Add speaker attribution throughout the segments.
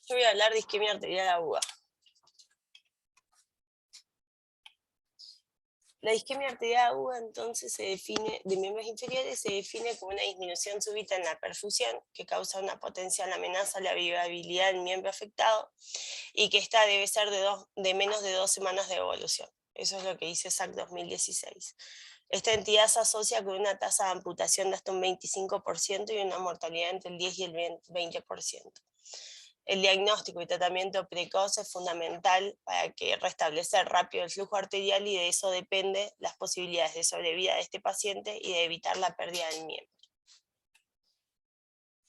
Speaker 1: Yo voy a hablar de isquemia arterial aguda. La isquemia arterial aguda entonces se define, de miembros inferiores, se define como una disminución súbita en la perfusión que causa una potencial amenaza a la viabilidad del miembro afectado y que esta debe ser de menos de 2 semanas de evolución. Eso es lo que dice SAC 2016. Esta entidad se asocia con una tasa de amputación de hasta un 25% y una mortalidad entre el 10 y el 20%. El diagnóstico y tratamiento precoz es fundamental para que restablecer rápido el flujo arterial, y de eso depende las posibilidades de sobrevida de este paciente y de evitar la pérdida del miembro.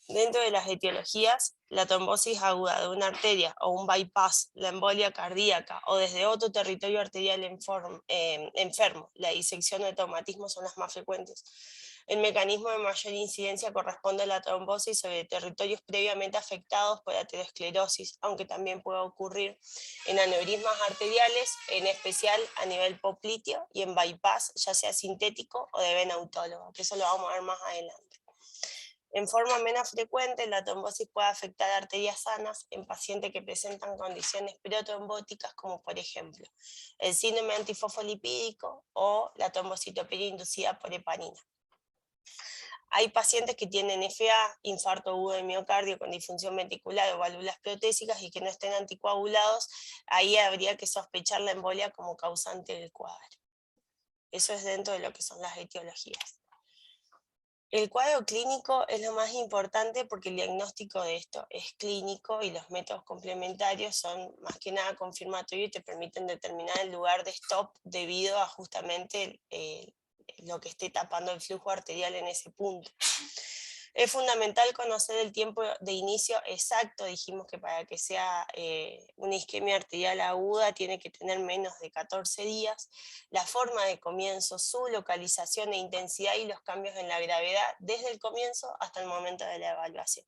Speaker 1: Dentro de las etiologías, la trombosis aguda de una arteria o un bypass, la embolia cardíaca o desde otro territorio arterial enfermo, la disección o el traumatismo son las más frecuentes. El mecanismo de mayor incidencia corresponde a la trombosis sobre territorios previamente afectados por aterosclerosis, aunque también puede ocurrir en aneurismas arteriales, en especial a nivel popliteo, y en bypass, ya sea sintético o de vena autóloga, que eso lo vamos a ver más adelante. En forma menos frecuente, la trombosis puede afectar arterias sanas en pacientes que presentan condiciones protrombóticas, como por ejemplo el síndrome antifosfolipídico o la trombocitopenia inducida por heparina. Hay pacientes que tienen FA, infarto agudo de miocardio con disfunción ventricular o válvulas protésicas y que no estén anticoagulados. Ahí habría que sospechar la embolia como causante del cuadro. Eso es dentro de lo que son las etiologías. El cuadro clínico es lo más importante porque el diagnóstico de esto es clínico y los métodos complementarios son más que nada confirmatorios y te permiten determinar el lugar de stop debido a justamente lo que esté tapando el flujo arterial en ese punto. Es fundamental conocer el tiempo de inicio exacto. Dijimos que para que sea una isquemia arterial aguda tiene que tener menos de 14 días, la forma de comienzo, su localización e intensidad y los cambios en la gravedad desde el comienzo hasta el momento de la evaluación.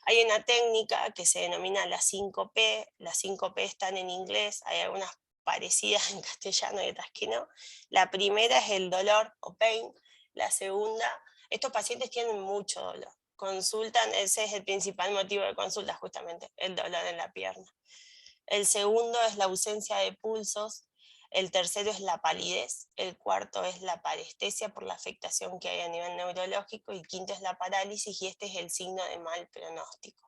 Speaker 1: Hay una técnica que se denomina la 5P, las 5P están en inglés, hay algunas parecidas en castellano y otras que no. La primera es el dolor o pain, la segunda, estos pacientes tienen mucho dolor, consultan, ese es el principal motivo de consulta justamente, el dolor en la pierna. El segundo es la ausencia de pulsos, el tercero es la palidez, el cuarto es la parestesia por la afectación que hay a nivel neurológico, y quinto es la parálisis, y este es el signo de mal pronóstico.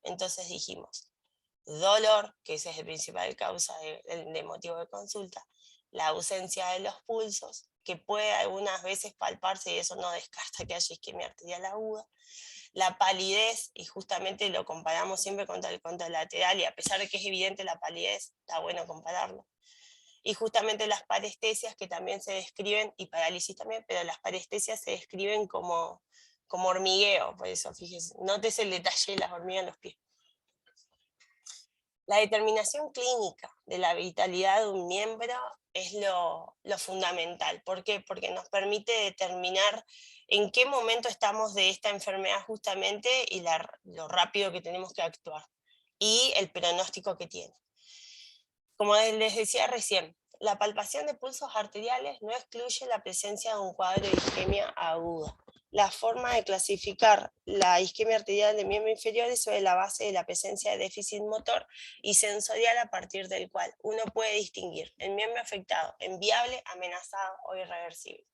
Speaker 1: Entonces dijimos, dolor, que ese es el principal causa de motivo de consulta, la ausencia de los pulsos, que puede algunas veces palparse y eso no descarta que haya isquemia arterial aguda, la palidez, y justamente lo comparamos siempre contra el contralateral, y a pesar de que es evidente la palidez, está bueno compararlo. Y justamente las parestesias que también se describen, y parálisis también, pero las parestesias se describen como hormigueo, por eso fíjese, nótese el detalle de las hormigas en los pies. La determinación clínica de la vitalidad de un miembro es lo fundamental. ¿Por qué? Porque nos permite determinar en qué momento estamos de esta enfermedad justamente y lo rápido que tenemos que actuar y el pronóstico que tiene. Como les decía recién, la palpación de pulsos arteriales no excluye la presencia de un cuadro de isquemia aguda. La forma de clasificar la isquemia arterial de miembro inferior es sobre la base de la presencia de déficit motor y sensorial, a partir del cual uno puede distinguir el miembro afectado en viable, amenazado o irreversible.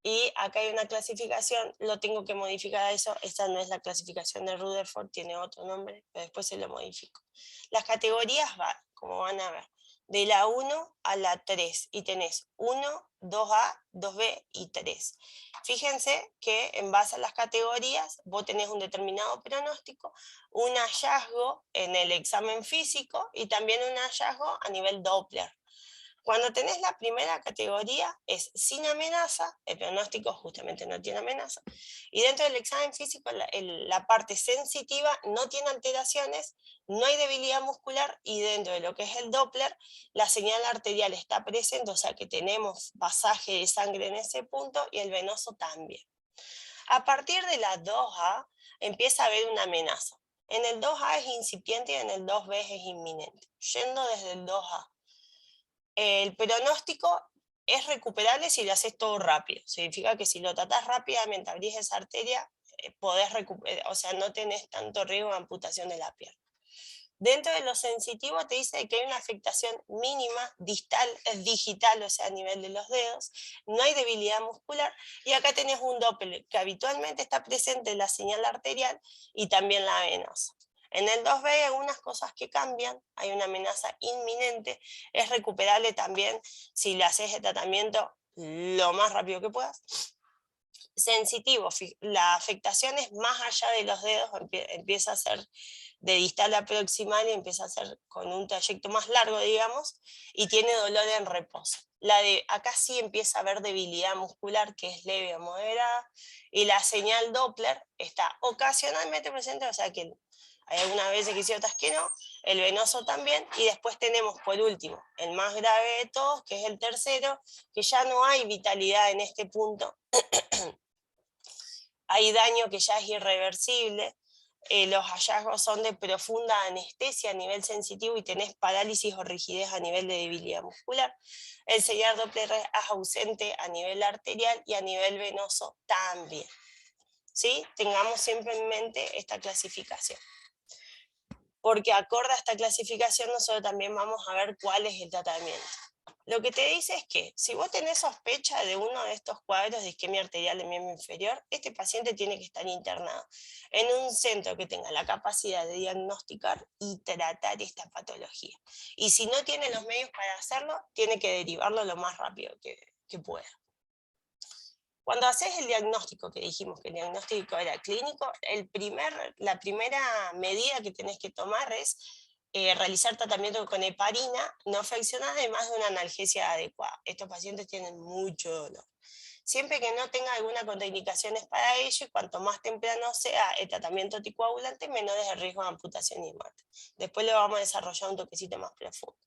Speaker 1: Y acá hay una clasificación, lo tengo que modificar a eso, esta no es la clasificación de Rutherford, tiene otro nombre, pero después se lo modifico. Las categorías van, como van a ver, de la 1 a la 3, y tenés 1, 2A, 2B y 3. Fíjense que en base a las categorías vos tenés un determinado pronóstico, un hallazgo en el examen físico y también un hallazgo a nivel Doppler. Cuando tenés la primera categoría es sin amenaza, el pronóstico justamente no tiene amenaza, y dentro del examen físico la parte sensitiva no tiene alteraciones, no hay debilidad muscular, y dentro de lo que es el Doppler la señal arterial está presente, o sea que tenemos pasaje de sangre en ese punto y el venoso también. A partir de la 2A empieza a haber una amenaza. En el 2A es incipiente y en el 2B es inminente. Yendo desde el 2A, el pronóstico es recuperable si lo haces todo rápido. Significa que si lo tratás rápidamente, abrís esa arteria, o sea, no tenés tanto riesgo de amputación de la pierna. Dentro de lo sensitivo te dice que hay una afectación mínima, digital, o sea, a nivel de los dedos, no hay debilidad muscular, y acá tenés un Doppler que habitualmente está presente en la señal arterial y también la venosa. En el 2B hay algunas cosas que cambian, hay una amenaza inminente, es recuperable también si le haces el tratamiento lo más rápido que puedas. Sensitivo, la afectación es más allá de los dedos, empieza a ser de distal a proximal y empieza a ser con un trayecto más largo, digamos, y tiene dolor en reposo. Acá sí empieza a haber debilidad muscular, que es leve o moderada, y la señal Doppler está ocasionalmente presente, o sea que hay algunas veces que sí, otras que no, el venoso también, y después tenemos por último el más grave de todos, que es el tercero, que ya no hay vitalidad en este punto, hay daño que ya es irreversible, los hallazgos son de profunda anestesia a nivel sensitivo y tenés parálisis o rigidez a nivel de debilidad muscular. El señal Doppler es ausente a nivel arterial y a nivel venoso también. ¿Sí? Tengamos siempre en mente esta clasificación. Porque acorde a esta clasificación nosotros también vamos a ver cuál es el tratamiento. Lo que te dice es que si vos tenés sospecha de uno de estos cuadros de isquemia arterial del miembro inferior, este paciente tiene que estar internado en un centro que tenga la capacidad de diagnosticar y tratar esta patología. Y si no tiene los medios para hacerlo, tiene que derivarlo lo más rápido que pueda. Cuando haces el diagnóstico, que dijimos que el diagnóstico era clínico, la primera medida que tenés que tomar es realizar tratamiento con heparina no fraccionada y más de una analgesia adecuada. Estos pacientes tienen mucho dolor. Siempre que no tenga alguna contraindicación es para ello, y cuanto más temprano sea el tratamiento anticoagulante, menor es el riesgo de amputación y muerte. Después lo vamos a desarrollar un toquecito más profundo.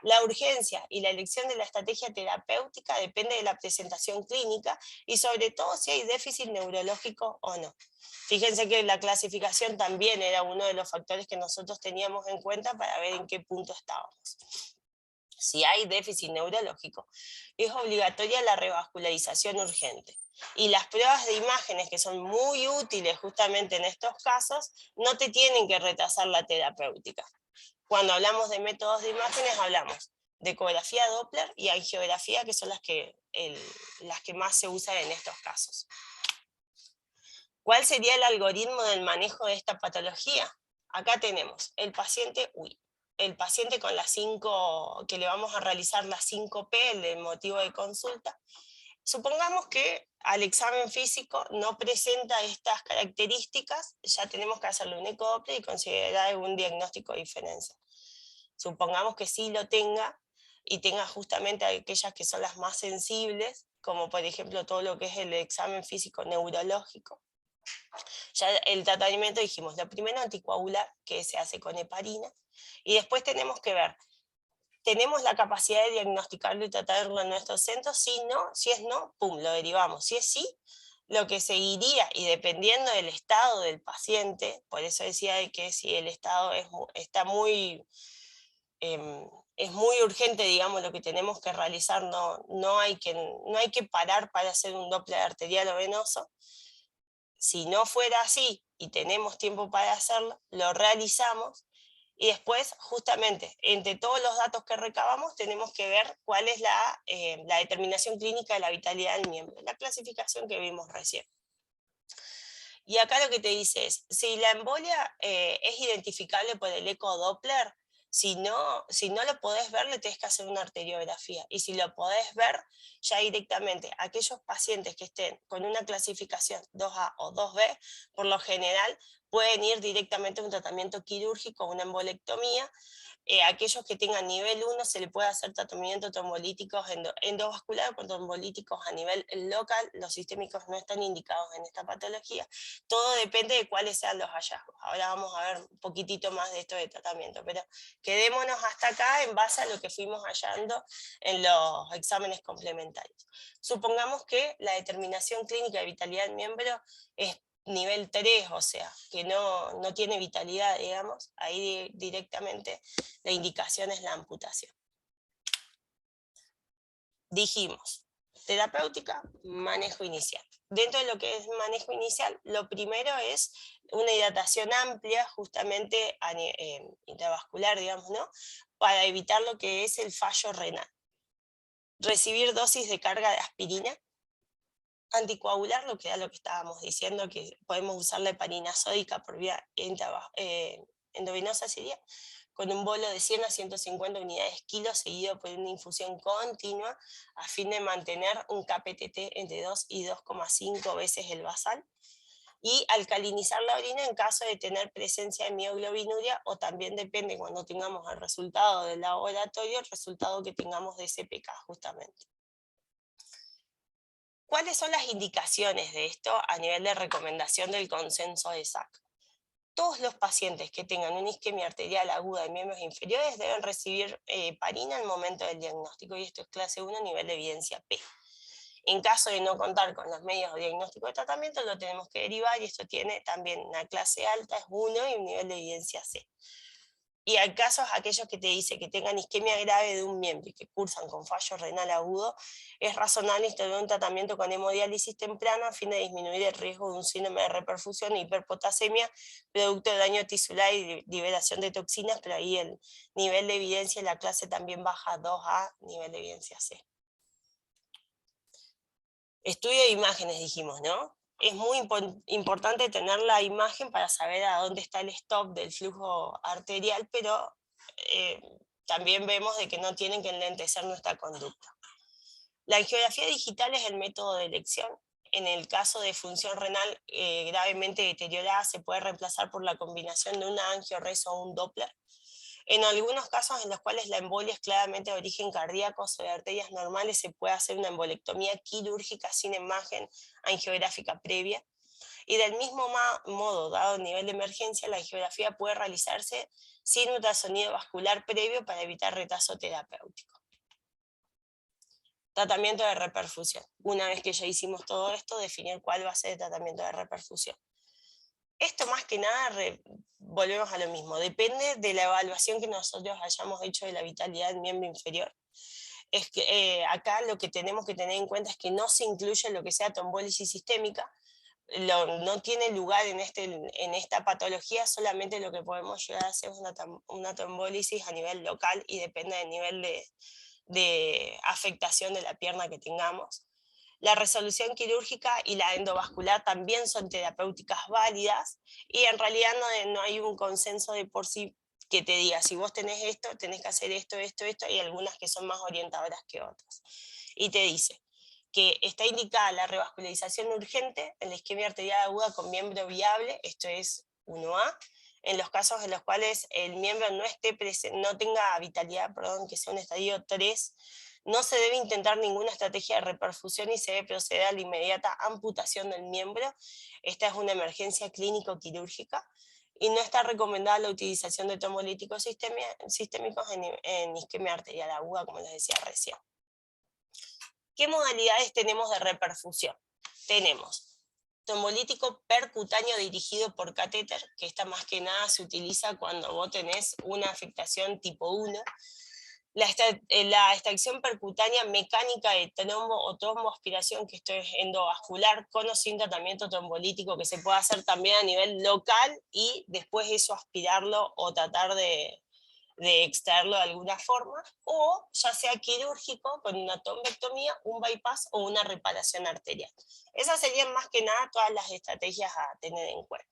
Speaker 1: La urgencia y la elección de la estrategia terapéutica depende de la presentación clínica y sobre todo si hay déficit neurológico o no. Fíjense que la clasificación también era uno de los factores que nosotros teníamos en cuenta para ver en qué punto estábamos. Si hay déficit neurológico, es obligatoria la revascularización urgente. Y las pruebas de imágenes, que son muy útiles justamente en estos casos, no te tienen que retrasar la terapéutica. Cuando hablamos de métodos de imágenes, hablamos de ecografía Doppler y angiografía, que son las que más se usan en estos casos. ¿Cuál sería el algoritmo del manejo de esta patología? Acá tenemos el paciente con las 5, que le vamos a realizar las 5P, el motivo de consulta. Supongamos que al examen físico no presenta estas características, ya tenemos que hacerle un ecodoppler y considerar algún diagnóstico diferencial. Supongamos que sí lo tenga y tenga justamente aquellas que son las más sensibles, como por ejemplo todo lo que es el examen físico neurológico. Ya el tratamiento dijimos, lo primero anticoagular, que se hace con heparina, y después tenemos que ver, ¿tenemos la capacidad de diagnosticarlo y tratarlo en nuestros centros? Si es no, pum, lo derivamos. Si es sí, lo que seguiría, y dependiendo del estado del paciente, por eso decía de que si el estado está muy... es muy urgente, digamos, lo que tenemos que realizar, no hay que parar para hacer un Doppler arterial o venoso. Si no fuera así y tenemos tiempo para hacerlo, lo realizamos y después, justamente, entre todos los datos que recabamos, tenemos que ver cuál es la determinación clínica de la vitalidad del miembro, la clasificación que vimos recién. Y acá lo que te dice es, si la embolia es identificable por el ecodoppler, si no lo podés ver, le tenés que hacer una arteriografía. Y si lo podés ver, ya directamente, aquellos pacientes que estén con una clasificación 2A o 2B, por lo general, pueden ir directamente a un tratamiento quirúrgico, una embolectomía. Aquellos que tengan nivel 1 se le puede hacer tratamiento trombolíticos endovascular con trombolíticos a nivel local. Los sistémicos no están indicados en esta patología. Todo depende de cuáles sean los hallazgos. Ahora vamos a ver un poquitito más de esto de tratamiento, pero quedémonos hasta acá en base a lo que fuimos hallando en los exámenes complementarios. Supongamos que la determinación clínica de vitalidad del miembro es nivel 3, o sea, que no tiene vitalidad, digamos, ahí directamente la indicación es la amputación. Dijimos, terapéutica, manejo inicial. dentro de lo que es manejo inicial, lo primero es una hidratación amplia, justamente intravascular, digamos, ¿no? Para evitar lo que es el fallo renal. Recibir dosis de carga de aspirina, anticoagular, lo que era lo que estábamos diciendo, que podemos usar la heparina sódica por vía endovenosa sería, con un bolo de 100 a 150 unidades kilo, seguido por una infusión continua, a fin de mantener un KPTT entre 2 y 2,5 veces el basal, y alcalinizar la orina en caso de tener presencia de mioglobinuria, o también depende cuando tengamos el resultado del laboratorio, el resultado que tengamos de SPK justamente. ¿Cuáles son las indicaciones de esto a nivel de recomendación del consenso de SAC? Todos los pacientes que tengan una isquemia arterial aguda de miembros inferiores deben recibir heparina al momento del diagnóstico, y esto es clase 1, nivel de evidencia P. En caso de no contar con los medios de diagnóstico de tratamiento, lo tenemos que derivar, y esto tiene también una clase alta, es 1, y un nivel de evidencia C. Y hay casos, aquellos que te dicen que tengan isquemia grave de un miembro y que cursan con fallo renal agudo, es razonable instaurar un tratamiento con hemodiálisis temprano a fin de disminuir el riesgo de un síndrome de reperfusión e hiperpotasemia, producto de daño tisular y liberación de toxinas, pero ahí el nivel de evidencia en la clase también baja 2A, nivel de evidencia C. Estudio de imágenes dijimos, ¿no? Es muy importante tener la imagen para saber a dónde está el stop del flujo arterial, pero también vemos de que no tienen que enlentecer nuestra conducta. La angiografía digital es el método de elección. En el caso de función renal gravemente deteriorada, se puede reemplazar por la combinación de una angioreso o un Doppler. En algunos casos en los cuales la embolia es claramente de origen cardíaco o de arterias normales, se puede hacer una embolectomía quirúrgica sin imagen angiográfica previa. Y del mismo modo, dado el nivel de emergencia, la angiografía puede realizarse sin ultrasonido vascular previo para evitar retraso terapéutico. Tratamiento de reperfusión. Una vez que ya hicimos todo esto, definir cuál va a ser el tratamiento de reperfusión. Esto más que nada, volvemos a lo mismo, depende de la evaluación que nosotros hayamos hecho de la vitalidad del miembro inferior. Es que acá lo que tenemos que tener en cuenta es que no se incluye lo que sea trombólisis sistémica, no tiene lugar en esta patología, solamente lo que podemos llegar a hacer es una trombólisis a nivel local, y depende del nivel de afectación de la pierna que tengamos. La resolución quirúrgica y la endovascular también son terapéuticas válidas, y en realidad no hay un consenso de por sí que te diga, si vos tenés esto, tenés que hacer esto, y algunas que son más orientadoras que otras. Y te dice que está indicada la revascularización urgente en la isquemia arterial aguda con miembro viable, esto es 1A, en los casos en los cuales el miembro no tenga vitalidad, que sea un estadio 3, no se debe intentar ninguna estrategia de reperfusión y se debe proceder a la inmediata amputación del miembro. Esta es una emergencia clínico-quirúrgica y no está recomendada la utilización de trombolíticos sistémicos en isquemia arterial aguda, como les decía recién. ¿Qué modalidades tenemos de reperfusión? Tenemos trombolítico percutáneo dirigido por catéter, que esta más que nada se utiliza cuando vos tenés una afectación tipo 1. La extracción percutánea mecánica de trombo o tromboaspiración, que esto es endovascular, con o sin tratamiento trombolítico, que se puede hacer también a nivel local y después eso aspirarlo o tratar de extraerlo de alguna forma, o ya sea quirúrgico con una trombectomía, un bypass o una reparación arterial. Esas serían más que nada todas las estrategias a tener en cuenta.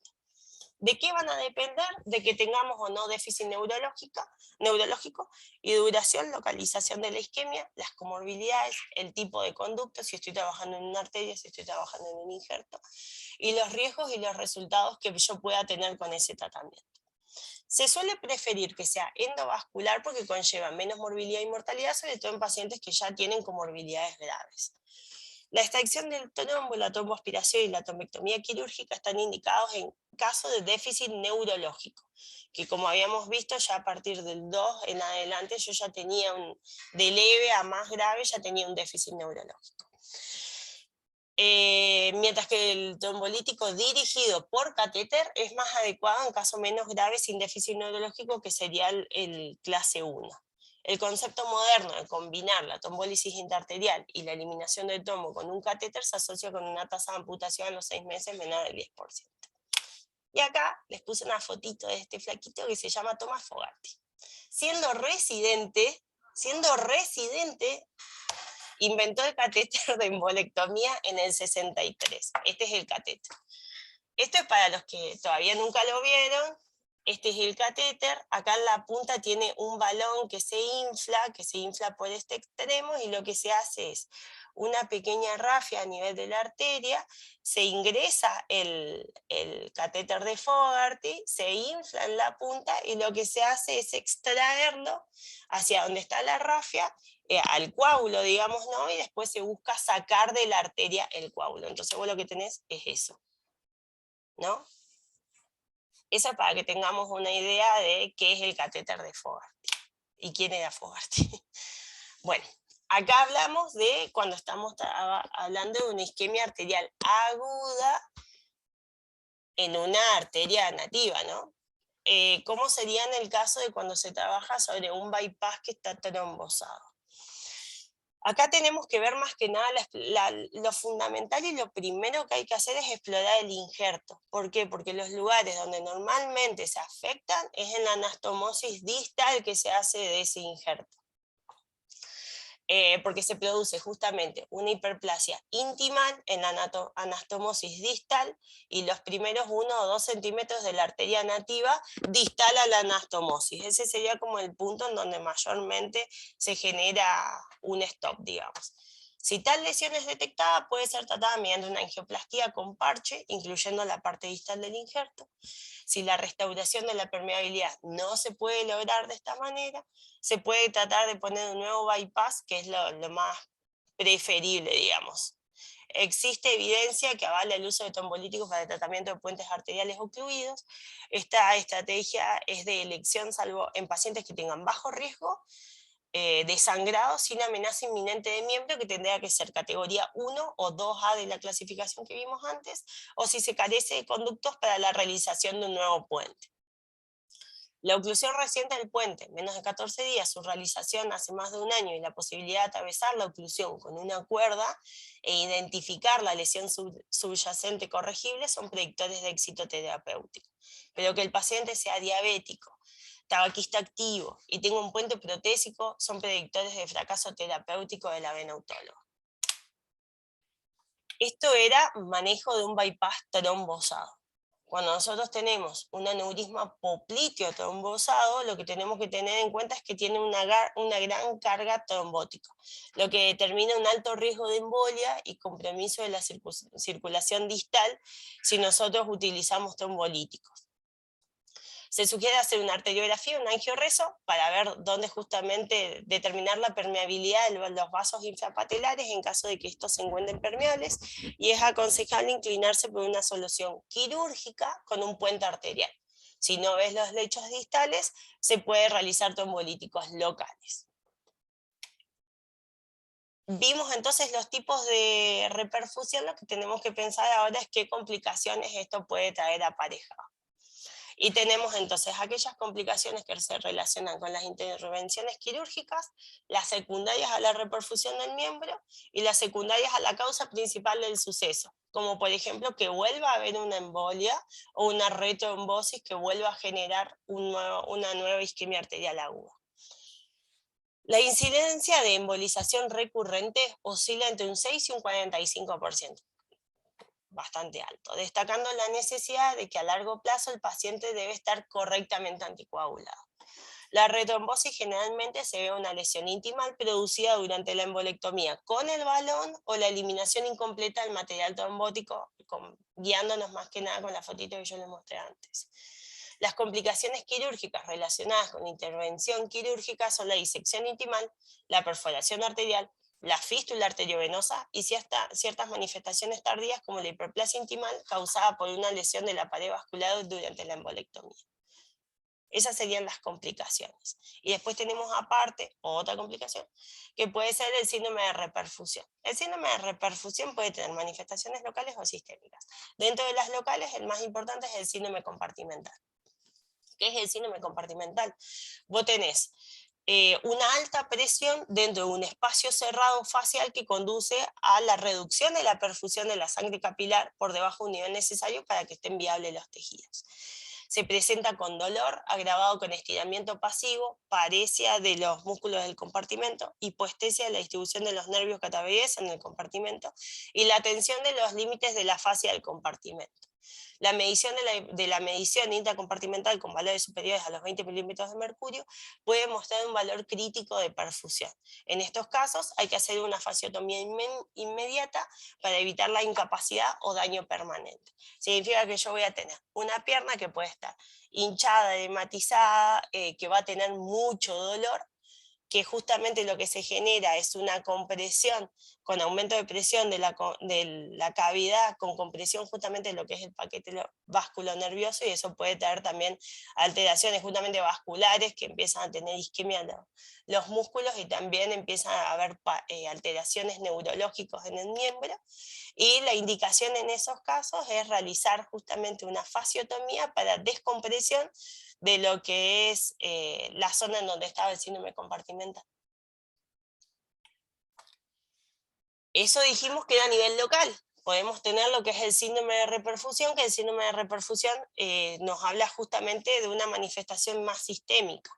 Speaker 1: ¿De qué van a depender? De que tengamos o no déficit neurológico y duración, localización de la isquemia, las comorbilidades, el tipo de conducto, si estoy trabajando en una arteria, si estoy trabajando en un injerto, y los riesgos y los resultados que yo pueda tener con ese tratamiento. Se suele preferir que sea endovascular porque conlleva menos morbilidad y mortalidad, sobre todo en pacientes que ya tienen comorbilidades graves. La extracción del trombo, la tromboaspiración y la trombectomía quirúrgica están indicados en caso de déficit neurológico, que como habíamos visto ya a partir del 2 en adelante yo ya tenía de leve a más grave, ya tenía un déficit neurológico. Mientras que el trombolítico dirigido por catéter es más adecuado en casos menos graves sin déficit neurológico, que sería el clase 1. El concepto moderno de combinar la trombólisis interarterial y la eliminación del trombo con un catéter se asocia con una tasa de amputación a los 6 meses menor del 10%. Y acá les puse una fotito de este flaquito que se llama Thomas Fogarty. Siendo residente, inventó el catéter de embolectomía en el 63. Este es el catéter. Esto es para los que todavía nunca lo vieron. Este es el catéter. Acá en la punta tiene un balón que se infla por este extremo, y lo que se hace es una pequeña rafia a nivel de la arteria, se ingresa el catéter de Fogarty, se infla en la punta, y lo que se hace es extraerlo hacia donde está la rafia, al coágulo, digamos, ¿no? Y después se busca sacar de la arteria el coágulo. Entonces vos lo que tenés es eso, ¿no? Eso para que tengamos una idea de qué es el catéter de Fogarty y quién era Fogarty. Bueno, acá hablamos de cuando estamos hablando de una isquemia arterial aguda en una arteria nativa, ¿no? ¿Cómo sería en el caso de cuando se trabaja sobre un bypass que está trombosado? Acá tenemos que ver más que nada lo fundamental, y lo primero que hay que hacer es explorar el injerto. ¿Por qué? Porque los lugares donde normalmente se afectan es en la anastomosis distal que se hace de ese injerto. Porque se produce justamente una hiperplasia intimal en la anastomosis distal, y los primeros 1 o 2 centímetros de la arteria nativa distal a la anastomosis. Ese sería como el punto en donde mayormente se genera un stop, digamos. Si tal lesión es detectada, puede ser tratada mediante una angioplastía con parche, incluyendo la parte distal del injerto. Si la restauración de la permeabilidad no se puede lograr de esta manera, se puede tratar de poner un nuevo bypass, que es lo más preferible, digamos. Existe evidencia que avala el uso de trombolíticos para el tratamiento de puentes arteriales ocluidos. Esta estrategia es de elección salvo en pacientes que tengan bajo riesgo de sangrado sin amenaza inminente de miembro, que tendría que ser categoría 1 o 2A de la clasificación que vimos antes, o si se carece de conductos para la realización de un nuevo puente. La oclusión reciente del puente, menos de 14 días, su realización hace más de un año, y la posibilidad de atravesar la oclusión con una cuerda e identificar la lesión subyacente corregible son predictores de éxito terapéutico. Pero que el paciente sea diabético, tabaquista activo y tenga un puente protésico son predictores de fracaso terapéutico de la vena autóloga. Esto era manejo de un bypass trombosado. Cuando nosotros tenemos un aneurisma popliteo trombosado, lo que tenemos que tener en cuenta es que tiene una gran carga trombótica, lo que determina un alto riesgo de embolia y compromiso de la circulación distal si nosotros utilizamos trombolíticos. Se sugiere hacer una arteriografía, un angioreso, para ver dónde justamente determinar la permeabilidad de los vasos infrapatelares en caso de que estos se encuentren permeables, y es aconsejable inclinarse por una solución quirúrgica con un puente arterial. Si no ves los lechos distales, se puede realizar trombolíticos locales. Vimos entonces los tipos de reperfusión. Lo que tenemos que pensar ahora es qué complicaciones esto puede traer aparejado. Y tenemos entonces aquellas complicaciones que se relacionan con las intervenciones quirúrgicas, las secundarias a la reperfusión del miembro y las secundarias a la causa principal del suceso, como por ejemplo que vuelva a haber una embolia o una retrombosis que vuelva a generar una nueva isquemia arterial aguda. La incidencia de embolización recurrente oscila entre un 6 y un 45%. Bastante alto, destacando la necesidad de que a largo plazo el paciente debe estar correctamente anticoagulado. La retrombosis generalmente se ve una lesión intimal producida durante la embolectomía con el balón o la eliminación incompleta del material trombótico, guiándonos más que nada con la fotito que yo les mostré antes. Las complicaciones quirúrgicas relacionadas con intervención quirúrgica son la disección intimal, la perforación arterial, la fístula arteriovenosa y ciertas manifestaciones tardías como la hiperplasia intimal causada por una lesión de la pared vascular durante la embolectomía. Esas serían las complicaciones. Y después tenemos aparte otra complicación, que puede ser el síndrome de reperfusión. El síndrome de reperfusión puede tener manifestaciones locales o sistémicas. Dentro de las locales, el más importante es el síndrome compartimental. ¿Qué es el síndrome compartimental? Vos tenés una alta presión dentro de un espacio cerrado facial que conduce a la reducción de la perfusión de la sangre capilar por debajo de un nivel necesario para que estén viables los tejidos. Se presenta con dolor, agravado con estiramiento pasivo, paresia de los músculos del compartimento, hipoestesia de la distribución de los nervios catabegues en el compartimento y la tensión de los límites de la fascia del compartimento. La medición de la medición intracompartimental con valores superiores a los 20 milímetros de mercurio puede mostrar un valor crítico de perfusión. En estos casos hay que hacer una fasciotomía inmediata para evitar la incapacidad o daño permanente. Significa que yo voy a tener una pierna que puede estar hinchada, edematizada, que va a tener mucho dolor, que justamente lo que se genera es una compresión con aumento de presión de la cavidad, con compresión justamente de lo que es el paquete vasculonervioso, y eso puede traer también alteraciones justamente vasculares que empiezan a tener isquemia los músculos, y también empiezan a haber alteraciones neurológicas en el miembro, y la indicación en esos casos es realizar justamente una fasciotomía para descompresión de lo que es la zona en donde estaba el síndrome compartimental. Eso dijimos que era a nivel local. Podemos tener lo que es el síndrome de reperfusión, que el síndrome de reperfusión nos habla justamente de una manifestación más sistémica.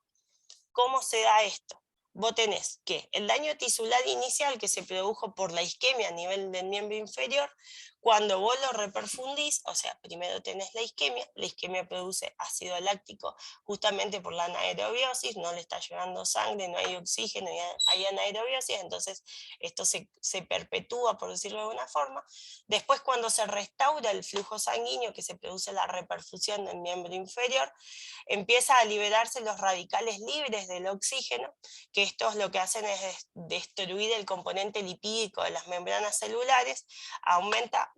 Speaker 1: ¿Cómo se da esto? Vos tenés que el daño tisular inicial que se produjo por la isquemia a nivel del miembro inferior, cuando vos lo reperfundís, o sea, primero tenés la isquemia produce ácido láctico justamente por la anaerobiosis, no le está llegando sangre, no hay oxígeno, hay anaerobiosis, entonces esto se perpetúa, por decirlo de alguna forma. Después, cuando se restaura el flujo sanguíneo, que se produce la reperfusión del miembro inferior, empieza a liberarse los radicales libres del oxígeno, que estos lo que hacen es destruir el componente lipídico de las membranas celulares, aumenta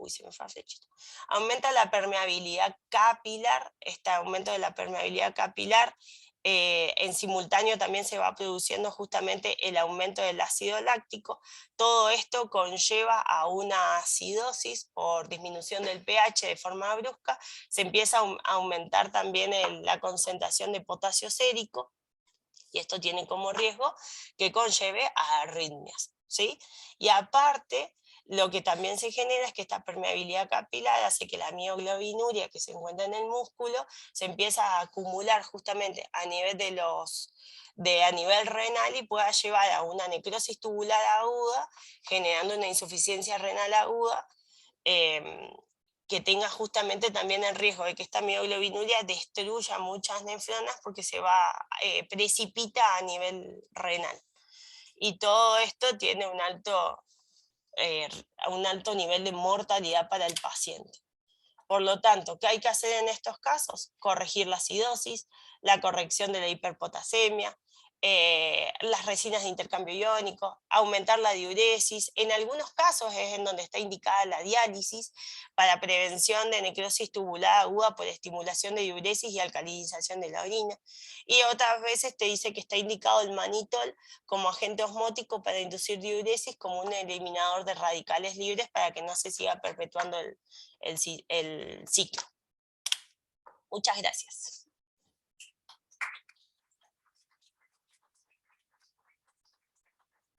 Speaker 1: la permeabilidad capilar. Este aumento de la permeabilidad capilar, en simultáneo también se va produciendo justamente el aumento del ácido láctico. Todo esto conlleva a una acidosis por disminución del pH de forma brusca. Se empieza a aumentar también la concentración de potasio sérico, y esto tiene como riesgo que conlleve a arritmias, ¿sí? Y aparte, lo que también se genera es que esta permeabilidad capilar hace que la mioglobinuria que se encuentra en el músculo se empieza a acumular justamente a nivel a nivel renal, y pueda llevar a una necrosis tubular aguda, generando una insuficiencia renal aguda, que tenga justamente también el riesgo de que esta mioglobinuria destruya muchas nefronas porque se precipita a nivel renal. Y todo esto tiene un alto nivel de mortalidad para el paciente. Por lo tanto, ¿qué hay que hacer en estos casos? Corregir la acidosis, la corrección de la hiperpotasemia, las resinas de intercambio iónico, aumentar la diuresis. En algunos casos es en donde está indicada la diálisis para prevención de necrosis tubular aguda por estimulación de diuresis y alcalinización de la orina. Y otras veces te dice que está indicado el manitol como agente osmótico para inducir diuresis, como un eliminador de radicales libres para que no se siga perpetuando el ciclo. Muchas gracias.